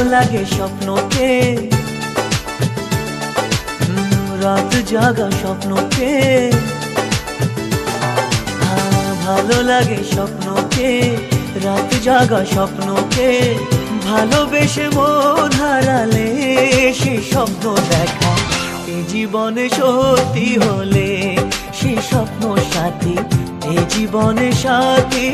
লাগে স্বপ্নকে, রাত জাগা স্বপ্নকে। ভালো লাগে স্বপ্নকে, রাত জাগা স্বপ্নকে। ভালোবেসে মন হারালে সে স্বপ্ন দেখা এ জীবনে সত্যি হলে, সে স্বপ্ন সাথী এ জীবনে সাথী